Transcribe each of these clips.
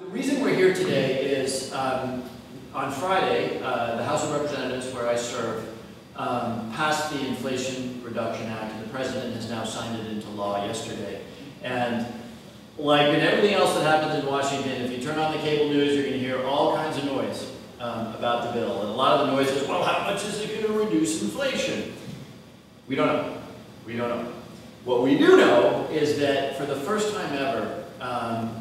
The reason we're here today is on Friday, the House of Representatives, where I serve, passed the Inflation Reduction Act, and the President has now signed it into law yesterday. And like in everything else that happens in Washington, if you turn on the cable news, you're going to hear all kinds of noise about the bill. And a lot of the noise is, well, how much is it going to reduce inflation? We don't know. We don't know. What we do know is that for the first time ever,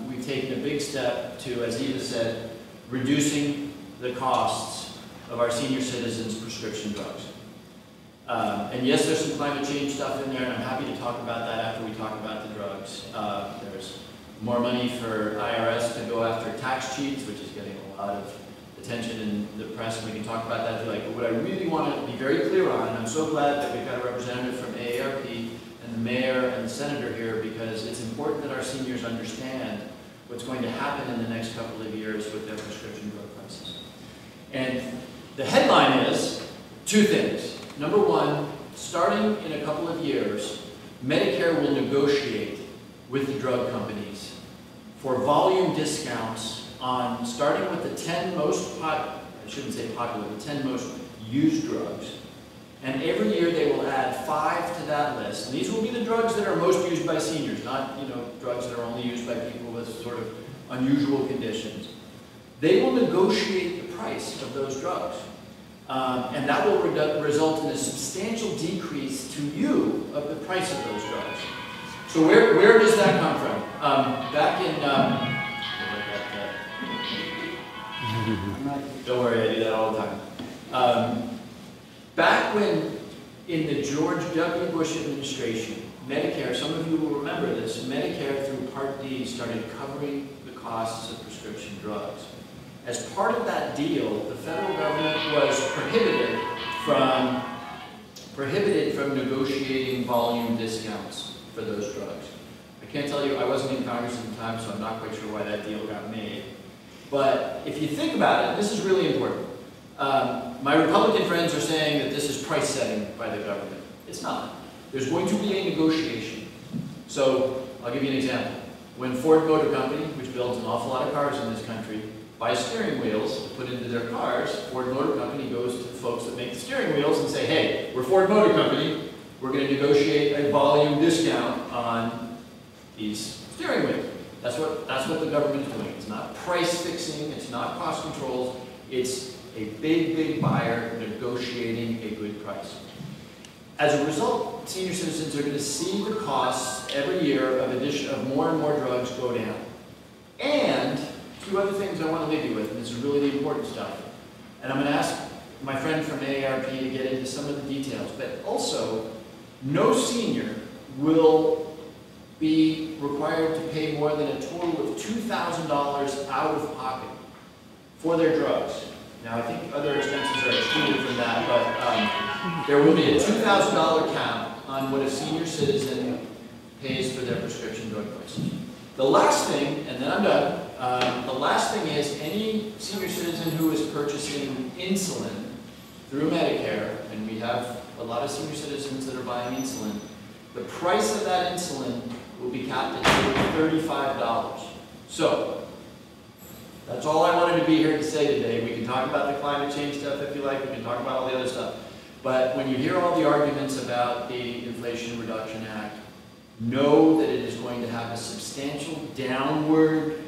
we've taken a big step to, as Eva said, reducing the costs of our senior citizens' prescription drugs. And yes, there's some climate change stuff in there, and I'm happy to talk about that after we talk about the drugs. There's more money for IRS to go after tax cheats, which is getting a lot of attention in the press, and we can talk about that if you like. But what I really want to be very clear on, and I'm so glad that we've got a representative from AARP and the mayor and the senator here, because it's important that our seniors understand what's going to happen in the next couple of years with their prescription drug prices. And the headline is two things. Number one, starting in a couple of years, Medicare will negotiate with the drug companies for volume discounts on, starting with the 10 most popular, I shouldn't say popular, the 10 most used drugs. And every year they will add 5 to that list. And these will be the drugs that are most used by seniors, not drugs that are only used by people with sort of unusual conditions. They will negotiate the price of those drugs. And that will result in a substantial decrease to you of the price of those drugs. So where does that come from? Back in, don't worry, I do that all the time. Back when, in the George W. Bush administration, Medicare, some of you will remember this, Medicare through Part D started covering the costs of prescription drugs. As part of that deal, the federal government was prohibited from negotiating volume discounts for those drugs. I can't tell you, I wasn't in Congress at the time, so I'm not quite sure why that deal got made. But if you think about it, this is really important. My Republican friends are saying that this is price setting by the government. It's not. There's going to be a negotiation. So I'll give you an example. When Ford Motor Company, which builds an awful lot of cars in this country, buys steering wheels to put into their cars, Ford Motor Company goes to the folks that make the steering wheels and say, hey, we're Ford Motor Company, we're going to negotiate a volume discount on these steering wheels. That's what the government is doing. It's not price fixing, it's not cost controls, it's a big, big buyer negotiating a good price. As a result, senior citizens are going to see the costs every year of more and more drugs go down. And two other things I want to leave you with, and this is really the important stuff. And I'm going to ask my friend from AARP to get into some of the details, but also, no senior will be required to pay more than a total of $2,000 out of pocket for their drugs. Now, I think other expenses are excluded from that, but there will be a $2,000 cap on what a senior citizen pays for their prescription drug prices. The last thing, and then I'm done, the last thing is any senior citizen who is purchasing insulin through Medicare, and we have a lot of senior citizens that are buying insulin, the price of that insulin will be capped at $35. So, that's all I wanted to be here to say today. We can talk about the climate change stuff if you like, we can talk about all the other stuff. But when you hear all the arguments about the Inflation Reduction Act, know that it is going to have a substantial downward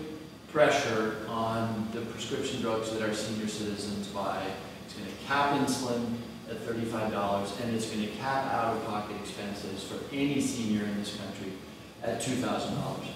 pressure on the prescription drugs that our senior citizens buy. It's going to cap insulin at $35, and it's going to cap out-of-pocket expenses for any senior in this country at $2,000.